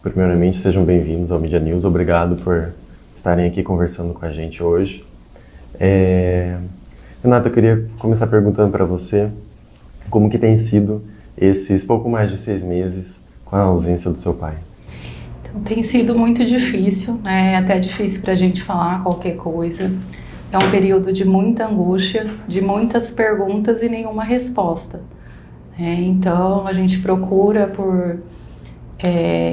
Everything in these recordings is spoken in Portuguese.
Primeiramente, sejam bem-vindos ao Media News. Obrigado por estarem aqui conversando com a gente hoje. Renata, eu queria começar perguntando para você como que tem sido esses pouco mais de 6 meses com a ausência do seu pai. Então, tem sido muito difícil, né? É até difícil para a gente falar qualquer coisa. É um período de muita angústia, de muitas perguntas e nenhuma resposta. Então, a gente procura por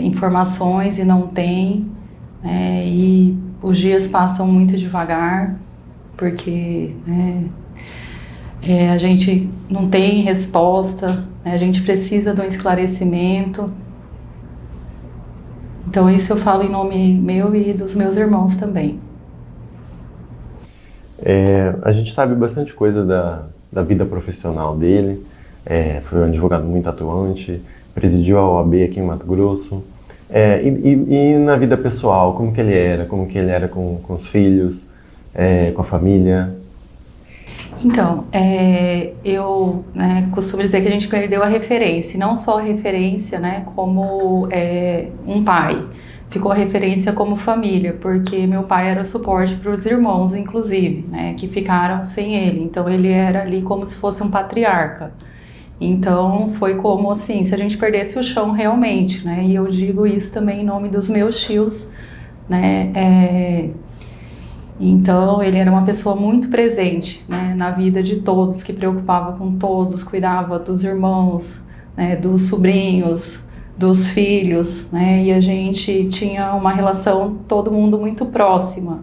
informações e não tem, e os dias passam muito devagar, porque a gente não tem resposta, né? A gente precisa de um esclarecimento. Então, isso eu falo em nome meu e dos meus irmãos também. A gente sabe bastante coisa da vida profissional dele. Foi um advogado muito atuante, presidiu a OAB aqui em Mato Grosso. E na vida pessoal, como que ele era com os filhos, com a família? Então, eu costumo dizer que a gente perdeu a referência, e não só a referência, né, como um pai. Ficou a referência como família, porque meu pai era suporte para os irmãos, inclusive, né, que ficaram sem ele. Então, ele era ali como se fosse um patriarca. Então, foi como assim, se a gente perdesse o chão realmente, né, e eu digo isso também em nome dos meus tios, né, Então, ele era uma pessoa muito presente, né, na vida de todos, que preocupava com todos, cuidava dos irmãos, né, dos sobrinhos, dos filhos, né, e a gente tinha uma relação, todo mundo muito próxima.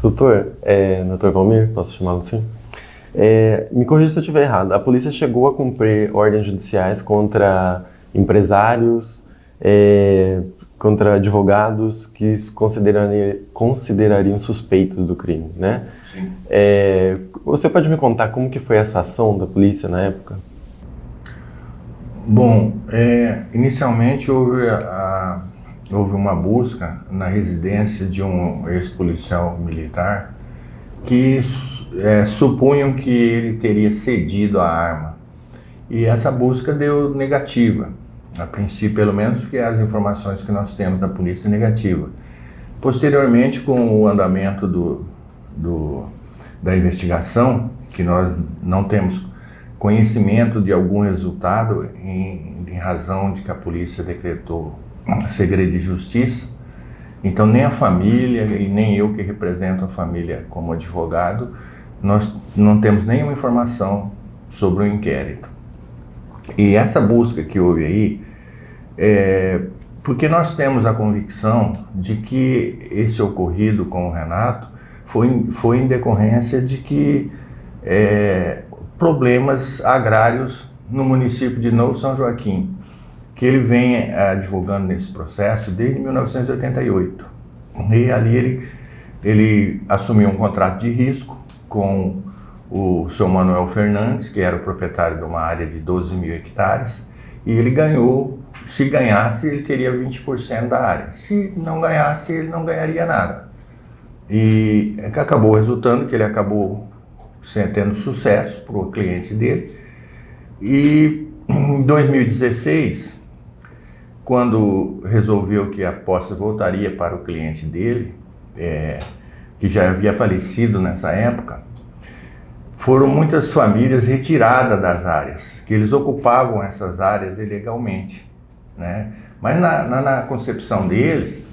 Doutor Valmir, posso chamá-lo assim? Me corrija se eu estiver errado. A polícia chegou a cumprir ordens judiciais contra empresários, contra advogados que considerariam suspeitos do crime, né? Sim. Você pode me contar como que foi essa ação da polícia na época? Bom, inicialmente houve uma busca na residência de um ex-policial militar que supunham que ele teria cedido a arma. E essa busca deu negativa. A princípio, pelo menos, porque as informações que nós temos da polícia é negativa. Posteriormente, com o andamento da investigação, que nós não temos conhecimento de algum resultado em razão de que a polícia decretou segredo de justiça, então nem a família e nem eu que represento a família como advogado, nós não temos nenhuma informação sobre o inquérito. E essa busca que houve aí, porque nós temos a convicção de que esse ocorrido com o Renato foi em decorrência de que problemas agrários no município de Novo São Joaquim, que ele vem advogando nesse processo desde 1988. E ali ele assumiu um contrato de risco com o seu Manuel Fernandes, que era o proprietário de uma área de 12 mil hectares, e ele ganhou. Se ganhasse, ele teria 20% da área. Se não ganhasse, ele não ganharia nada. E acabou resultando que ele acabou tendo sucesso para o cliente dele. E em 2016, quando resolveu que a posse voltaria para o cliente dele, que já havia falecido nessa época, foram muitas famílias retiradas das áreas, que eles ocupavam essas áreas ilegalmente, né? Mas na concepção deles,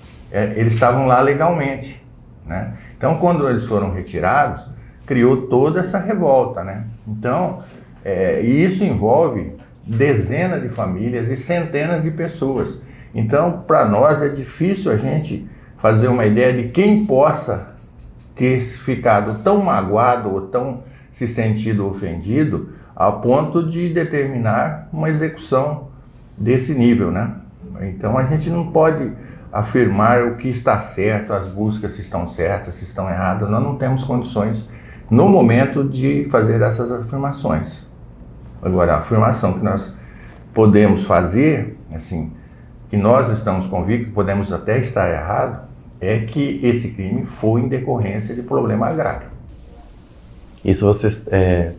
eles estavam lá legalmente, né? Então, quando eles foram retirados, criou toda essa revolta, né? Então, e isso envolve dezenas de famílias e centenas de pessoas. Então, para nós é difícil a gente fazer uma ideia de quem possa ter ficado tão magoado ou tão se sentido ofendido ao ponto de determinar uma execução desse nível, né? Então, a gente não pode afirmar o que está certo, as buscas se estão certas, se estão erradas. Nós não temos condições, no momento, de fazer essas afirmações. Agora, a afirmação que nós podemos fazer, assim, que nós estamos convictos, podemos até estar errados, é que esse crime foi em decorrência de problema agrário. Isso vocês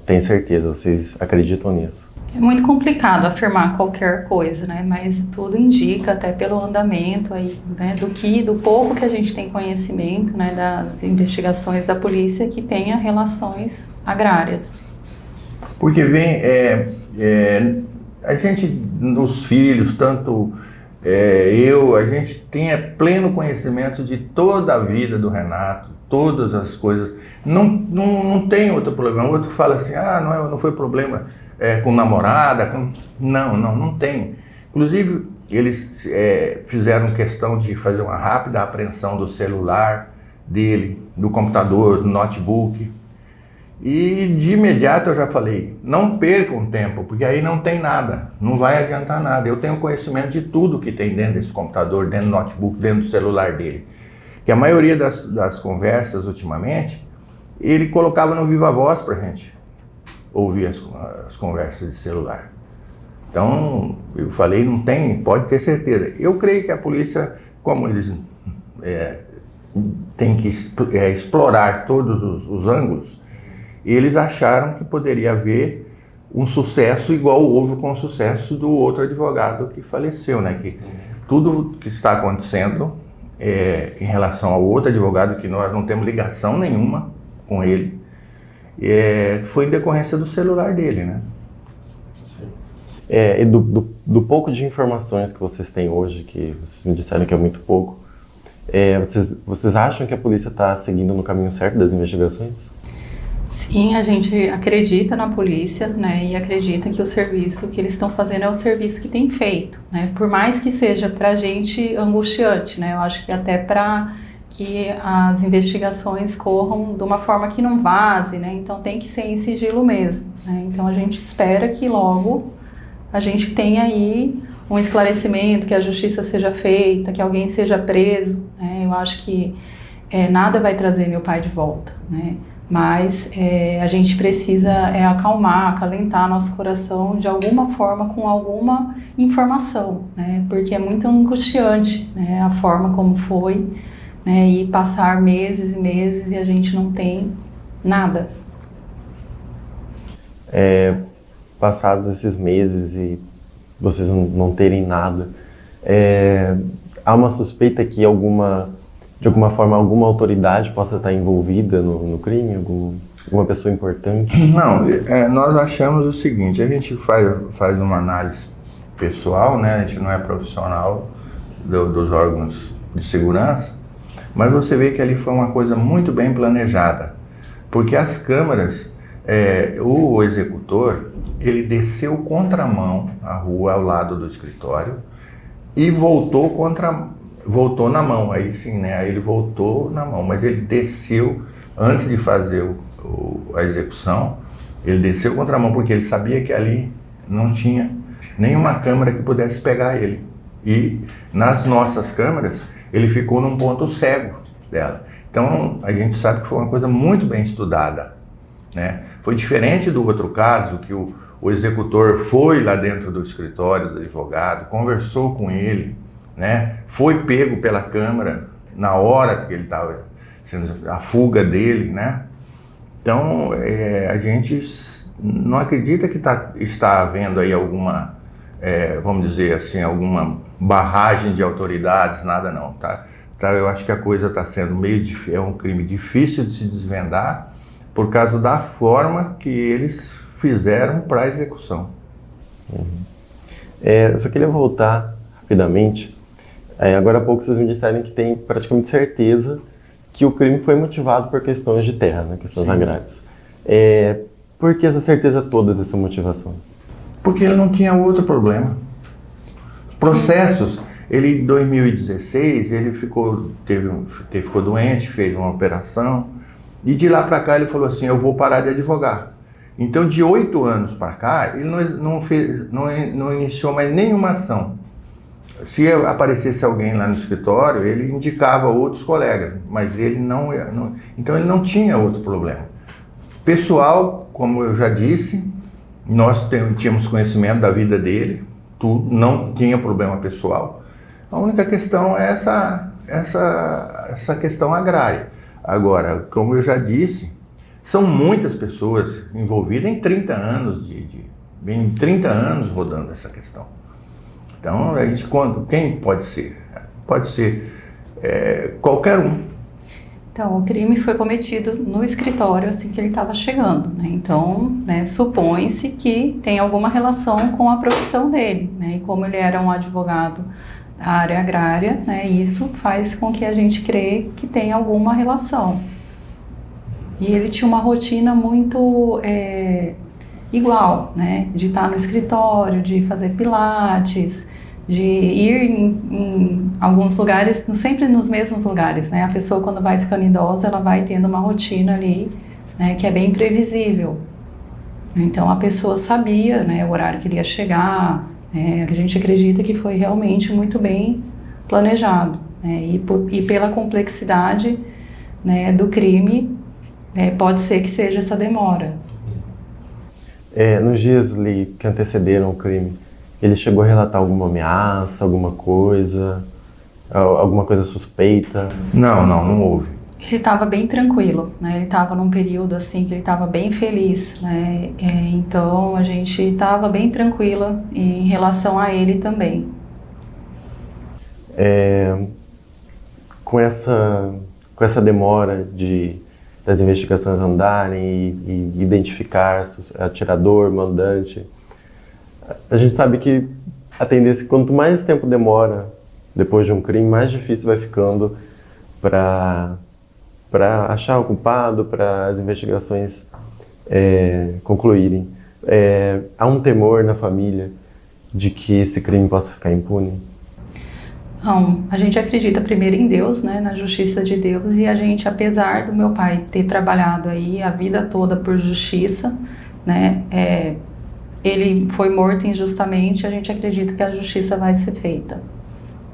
têm certeza, vocês acreditam nisso? É muito complicado afirmar qualquer coisa, né? Mas tudo indica, até pelo andamento aí, né? Do pouco que a gente tem conhecimento, né? Das investigações da polícia, que tenha relações agrárias. Porque vem, a gente, os filhos, tanto a gente tem pleno conhecimento de toda a vida do Renato, todas as coisas. Não tem outro problema. O outro fala assim, não foi problema com namorada. Não tem. Inclusive, eles fizeram questão de fazer uma rápida apreensão do celular dele, do computador, do notebook. E de imediato eu já falei, não percam tempo, porque aí não tem nada, não vai adiantar nada. Eu tenho conhecimento de tudo que tem dentro desse computador, dentro do notebook, dentro do celular dele. Que a maioria das conversas ultimamente, ele colocava no Viva Voz pra gente ouvir as conversas de celular. Então, eu falei, não tem, pode ter certeza. Eu creio que a polícia, como eles têm que explorar todos os ângulos, eles acharam que poderia haver um sucesso igual houve com o sucesso do outro advogado que faleceu, né? Que tudo que está acontecendo em relação ao outro advogado, que nós não temos ligação nenhuma com ele, foi em decorrência do celular dele, né? Sim. E do pouco de informações que vocês têm hoje, que vocês me disseram que é muito pouco, vocês acham que a polícia está seguindo no caminho certo das investigações? Sim, a gente acredita na polícia, né, e acredita que o serviço que eles estão fazendo é o serviço que tem feito, né, por mais que seja para a gente angustiante, né, eu acho que até para que as investigações corram de uma forma que não vaze, né, então tem que ser em sigilo mesmo, né, então a gente espera que logo a gente tenha aí um esclarecimento, que a justiça seja feita, que alguém seja preso, né, eu acho que nada vai trazer meu pai de volta, né. Mas a gente precisa acalmar, acalentar nosso coração de alguma forma com alguma informação, né? Porque é muito angustiante, né? A forma como foi, né? E passar meses e meses e a gente não tem nada. Passados esses meses e vocês não terem nada, há uma suspeita que de alguma forma, alguma autoridade possa estar envolvida no crime? Alguma pessoa importante? Não, nós achamos o seguinte, a gente faz uma análise pessoal, né? A gente não é profissional dos órgãos de segurança, mas você vê que ali foi uma coisa muito bem planejada, porque as câmeras, o executor, ele desceu contramão a rua ao lado do escritório e voltou na mão, aí sim, né? Aí ele voltou na mão, mas ele desceu, antes de fazer a execução, ele desceu contra a mão, porque ele sabia que ali não tinha nenhuma câmera que pudesse pegar ele. E nas nossas câmeras, ele ficou num ponto cego dela. Então, a gente sabe que foi uma coisa muito bem estudada, né? Foi diferente do outro caso, que o executor foi lá dentro do escritório do advogado, conversou com ele, né? Foi pego pela câmera na hora que ele estava sendo a fuga dele, né? Então, a gente não acredita que está havendo aí alguma, vamos dizer assim, alguma barragem de autoridades, nada não, tá? Eu acho que a coisa está sendo é um crime difícil de se desvendar por causa da forma que eles fizeram para a execução. Eu só queria voltar rapidamente. Agora há pouco vocês me disseram que tem praticamente certeza que o crime foi motivado por questões de terra, né, questões agrárias. Por que essa certeza toda dessa motivação? Porque ele não tinha outro problema. Processos, ele em 2016, ele ficou doente, fez uma operação, e de lá para cá ele falou assim, eu vou parar de advogar. Então de 8 anos para cá, ele não iniciou mais nenhuma ação. Se aparecesse alguém lá no escritório, ele indicava outros colegas, mas ele então ele não tinha outro problema. Pessoal, como eu já disse, nós tínhamos conhecimento da vida dele, tudo, não tinha problema pessoal. A única questão é essa questão agrária. Agora, como eu já disse, são muitas pessoas envolvidas em 30 anos Vem 30 anos rodando essa questão. Então, a gente, quem pode ser? Pode ser qualquer um. Então, o crime foi cometido no escritório assim que ele estava chegando, né? Então, né, supõe-se que tem alguma relação com a profissão dele, né? E como ele era um advogado da área agrária, né, isso faz com que a gente crê que tem alguma relação. E ele tinha uma rotina muito igual, né? De estar no escritório, de fazer pilates, de ir em alguns lugares, sempre nos mesmos lugares, né? A pessoa, quando vai ficando idosa, ela vai tendo uma rotina ali, né, que é bem previsível. Então, a pessoa sabia, né, o horário que ele ia chegar, a gente acredita que foi realmente muito bem planejado, né? E pela complexidade, né, do crime, pode ser que seja essa demora. Nos dias ali que antecederam o crime, ele chegou a relatar alguma ameaça, alguma coisa suspeita? Não houve. Ele estava bem tranquilo, né? Ele estava num período assim que ele estava bem feliz, né? Então a gente estava bem tranquila em relação a ele também. Com essa demora das investigações andarem e identificar atirador, mandante, a gente sabe que a tendência é que quanto mais tempo demora depois de um crime, mais difícil vai ficando para achar o culpado, para as investigações concluírem. Há um temor na família de que esse crime possa ficar impune? Não, a gente acredita primeiro em Deus, né, na justiça de Deus, e a gente, apesar do meu pai ter trabalhado aí a vida toda por justiça, né, ele foi morto injustamente, a gente acredita que a justiça vai ser feita.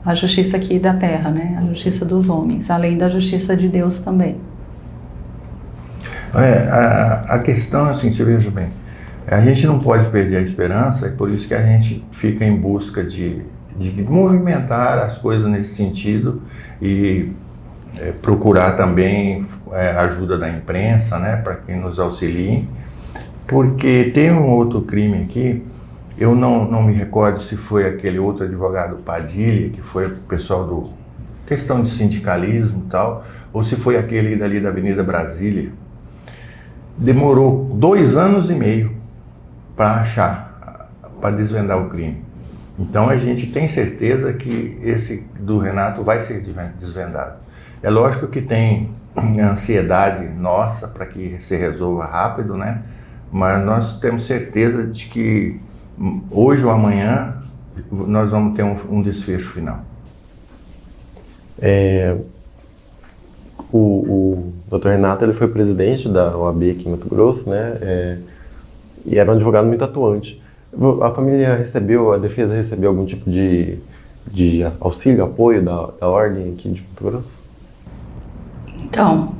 A justiça aqui da terra, né, a justiça dos homens, além da justiça de Deus também. A questão, assim, você veja bem, a gente não pode perder a esperança, e por isso que a gente fica em busca de movimentar as coisas nesse sentido e procurar também a ajuda da imprensa, né, para que nos auxiliem, porque tem um outro crime aqui, eu não me recordo se foi aquele outro advogado Padilha, que foi o pessoal do questão de sindicalismo e tal, ou se foi aquele dali da Avenida Brasília. Demorou 2 anos e meio para achar, para desvendar o crime. Então a gente tem certeza que esse do Renato vai ser desvendado. É lógico que tem ansiedade nossa para que se resolva rápido, né? Mas nós temos certeza de que hoje ou amanhã nós vamos ter um desfecho final. O Dr. Renato, ele foi presidente da OAB aqui em Mato Grosso, né? E era um advogado muito atuante. A família a defesa recebeu algum tipo de auxílio, apoio da ordem aqui de Mato Grosso? Então,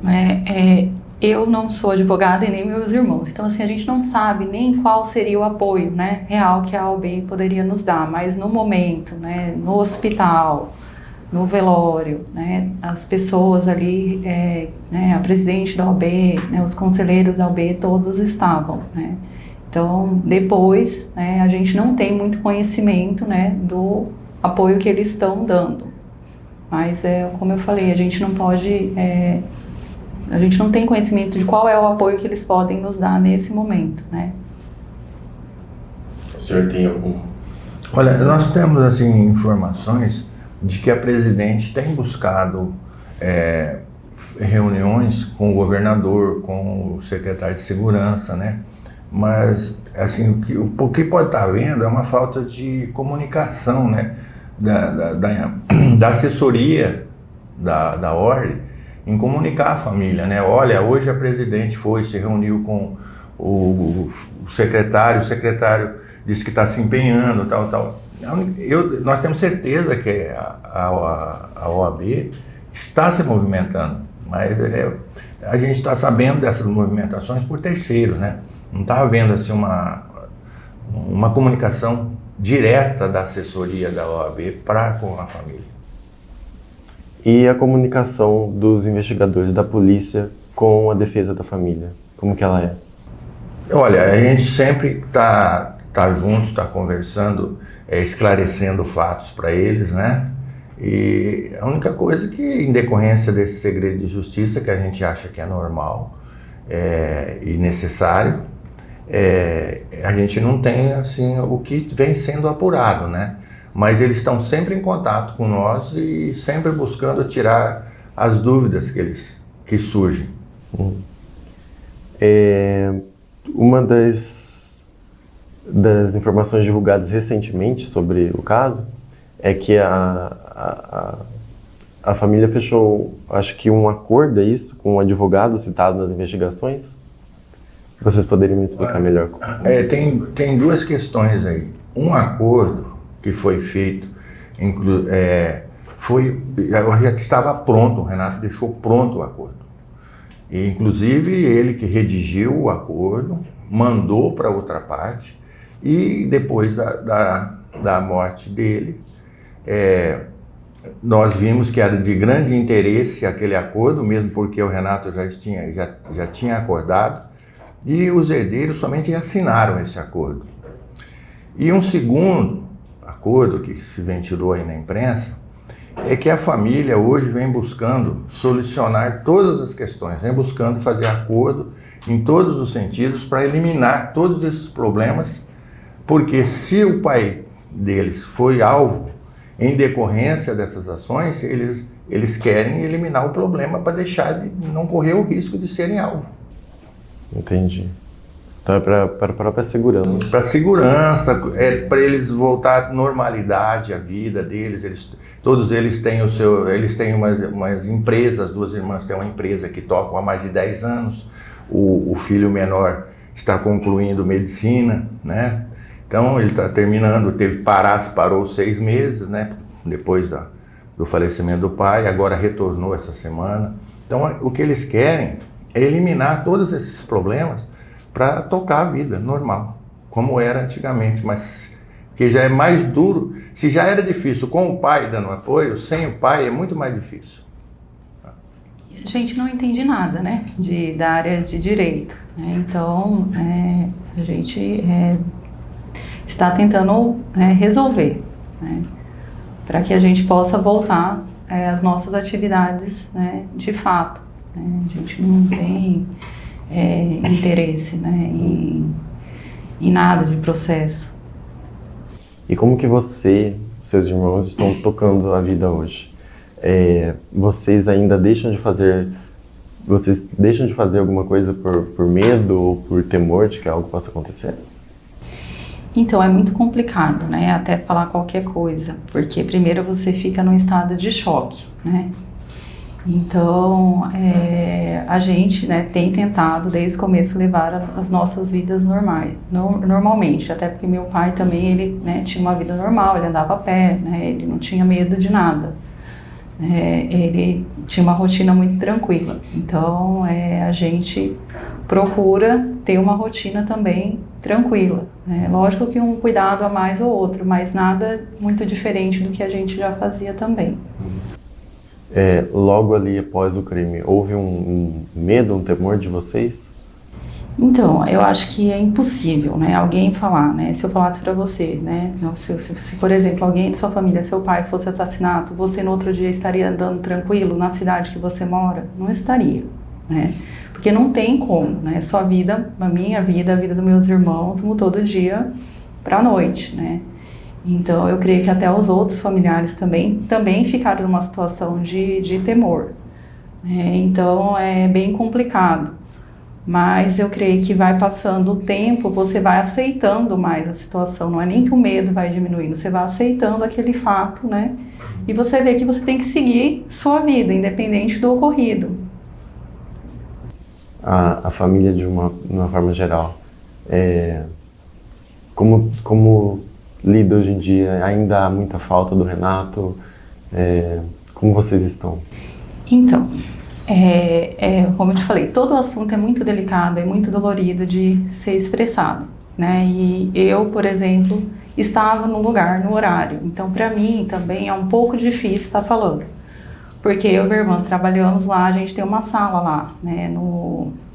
eu não sou advogada e nem meus irmãos, então assim, a gente não sabe nem qual seria o apoio, né, real que a OAB poderia nos dar, mas no momento, né, no hospital, no velório, né, as pessoas ali, né, a presidente da OAB, né, os conselheiros da OAB, todos estavam, né. Então, depois, né, a gente não tem muito conhecimento, né, do apoio que eles estão dando. Mas, como eu falei, a gente não pode... a gente não tem conhecimento de qual é o apoio que eles podem nos dar nesse momento, né? O senhor tem algum... Olha, nós temos, assim, informações de que a presidente tem buscado reuniões com o governador, com o secretário de segurança, né? Mas, assim, o que pode estar havendo é uma falta de comunicação, né, da assessoria da ordem em comunicar a família, né? Olha, hoje a presidente se reuniu com o secretário disse que está se empenhando, tal. Nós temos certeza que a OAB está se movimentando, mas a gente está sabendo dessas movimentações por terceiros, né? Não está havendo assim uma comunicação direta da assessoria da OAB com a família. E a comunicação dos investigadores da polícia com a defesa da família, como que ela é? Olha, a gente sempre está estar juntos, estar conversando, esclarecendo fatos para eles, né? E a única coisa que, em decorrência desse segredo de justiça, que a gente acha que é normal e necessário, a gente não tem assim o que vem sendo apurado, né? Mas eles estão sempre em contato com nós e sempre buscando tirar as dúvidas que surgem. Uma das informações divulgadas recentemente sobre o caso é que a família fechou, acho que um acordo, é isso, com um advogado citado nas investigações? Vocês poderiam me explicar melhor? Tem duas questões aí. Um acordo que foi feito, já estava pronto, o Renato deixou pronto o acordo. E, inclusive, ele que redigiu o acordo, mandou para outra parte, e depois da morte dele, nós vimos que era de grande interesse aquele acordo, mesmo porque o Renato já tinha acordado, e os herdeiros somente assinaram esse acordo. E um segundo acordo que se ventilou aí na imprensa é que a família hoje vem buscando solucionar todas as questões, vem buscando fazer acordo em todos os sentidos para eliminar todos esses problemas, porque se o pai deles foi alvo em decorrência dessas ações, eles querem eliminar o problema para deixar de não correr o risco de serem alvo. Entendi. Então é para a própria segurança. Para segurança, para eles voltar à normalidade, a vida deles. Todos eles têm eles têm umas empresas, duas irmãs têm uma empresa que tocam há mais de 10 anos. O filho menor está concluindo medicina, né? Então ele está terminando, parou 6 meses, né? Depois do falecimento do pai, agora retornou essa semana. Então o que eles querem é eliminar todos esses problemas para tocar a vida normal, como era antigamente, mas que já é mais duro. Se já era difícil com o pai dando apoio, sem o pai é muito mais difícil. A gente não entende nada, né, da área de direito, né? Então a gente está tentando resolver, né, para que a gente possa voltar às nossas atividades, né, de fato. A gente não tem interesse, né, em nada de processo. E como que seus irmãos estão tocando a vida hoje? Vocês ainda deixam de fazer alguma coisa por medo ou por temor de que algo possa acontecer? Então, é muito complicado, né, até falar qualquer coisa, porque primeiro você fica num estado de choque, né? Então, a gente, né, tem tentado desde o começo levar as nossas vidas normalmente, até porque meu pai também, ele, né, tinha uma vida normal, ele andava a pé, né, ele não tinha medo de nada, ele tinha uma rotina muito tranquila. Então, a gente procura ter uma rotina também tranquila, né? Lógico que um cuidado a mais ou outro, mas nada muito diferente do que a gente já fazia também. Logo ali após o crime, houve um medo, um temor de vocês? Então, eu acho que é impossível, né, alguém falar, né, se eu falasse para você, né, se por exemplo, alguém de sua família, seu pai fosse assassinado, você no outro dia estaria andando tranquilo na cidade que você mora? Não estaria, né, porque não tem como, né, sua vida, a minha vida, a vida dos meus irmãos mudou do dia para a noite, né. Então, eu creio que até os outros familiares também ficaram numa situação de temor. Então, é bem complicado. Mas eu creio que vai passando o tempo, você vai aceitando mais a situação. Não é nem que o medo vai diminuindo, você vai aceitando aquele fato, né? E você vê que você tem que seguir sua vida, independente do ocorrido. A família, de uma forma geral, como lida hoje em dia? Ainda há muita falta do Renato? Como vocês estão? Então, como eu te falei, todo o assunto é muito delicado, é muito dolorido de ser expressado, né? E eu, por exemplo, estava no lugar, no horário. Então, para mim, também é um pouco difícil estar falando. Porque eu e minha irmã trabalhamos lá, a gente tem uma sala lá, né,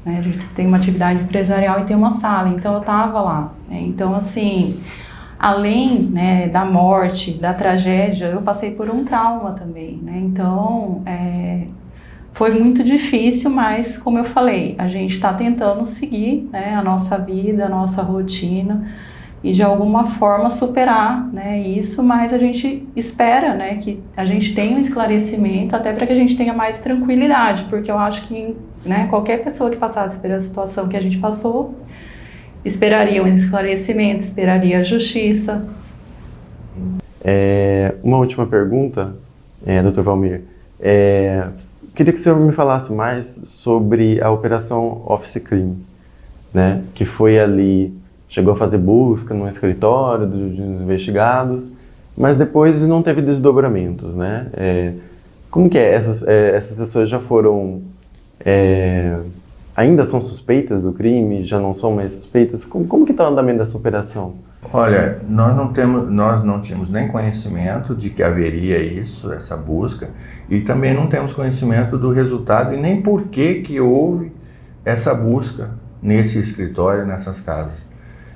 né? A gente tem uma atividade empresarial e tem uma sala, então eu estava lá, né? Então, assim, além, né, da morte, da tragédia, eu passei por um trauma também, né? Então, foi muito difícil, mas, como eu falei, a gente está tentando seguir, né, a nossa vida, a nossa rotina e, de alguma forma, superar, né, isso, mas a gente espera, né, que a gente tenha um esclarecimento até para que a gente tenha mais tranquilidade, porque eu acho que, né, qualquer pessoa que passasse pela situação que a gente passou esperaria um esclarecimento, esperaria a justiça. Uma última pergunta, Dr. Valmir. Queria que o senhor me falasse mais sobre a Operação Office Crime, né? Que foi ali, chegou a fazer busca no escritório dos investigados, mas depois não teve desdobramentos, né? Como que é? Essas pessoas já foram... ainda são suspeitas do crime? Já não são mais suspeitas? Como que está o andamento dessa operação? Olha, nós não tínhamos nem conhecimento de que haveria isso, essa busca, e também não temos conhecimento do resultado e nem por que houve essa busca nesse escritório, nessas casas.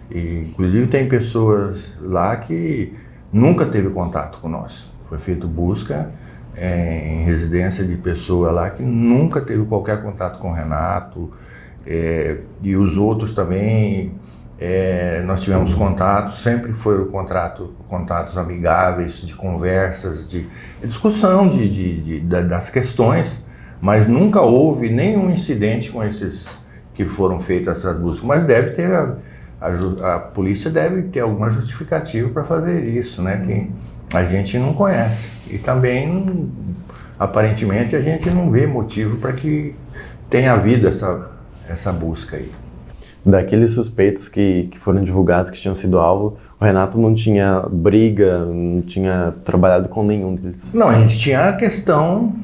E, inclusive, tem pessoas lá que nunca teve contato com nós. Foi feita busca em residência de pessoa lá que nunca teve qualquer contato com o Renato, e os outros também. Nós tivemos contatos, sempre foram contatos amigáveis, de conversas, de discussão das questões, mas nunca houve nenhum incidente com esses que foram feitas essas buscas. Mas deve ter, a polícia deve ter alguma justificativa para fazer isso, né? Que a gente não conhece. E também, aparentemente, a gente não vê motivo para que tenha havido essa busca aí. Daqueles suspeitos que foram divulgados, que tinham sido alvo, o Renato não tinha briga, não tinha trabalhado com nenhum deles? Não, a gente tinha a questão,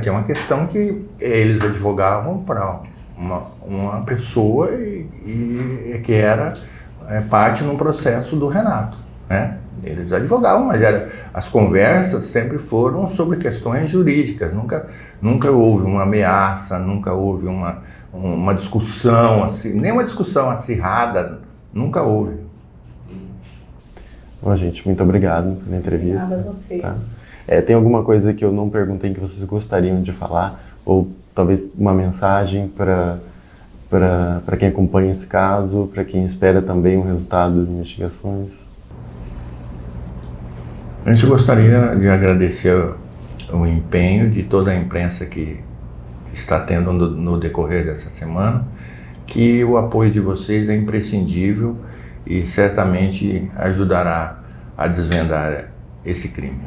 tem uma questão que eles advogavam para uma pessoa e que era parte no processo do Renato, né? Eles advogavam, mas as conversas sempre foram sobre questões jurídicas, nunca houve uma ameaça, nunca houve uma discussão, assim, nem uma discussão acirrada, nunca houve. Bom, gente, muito obrigado pela entrevista. Obrigada a você. Tá? Tem alguma coisa que eu não perguntei que vocês gostariam de falar? Ou talvez uma mensagem para quem acompanha esse caso, para quem espera também o resultado das investigações? A gente gostaria de agradecer o empenho de toda a imprensa que está tendo no decorrer dessa semana, que o apoio de vocês é imprescindível e certamente ajudará a desvendar esse crime.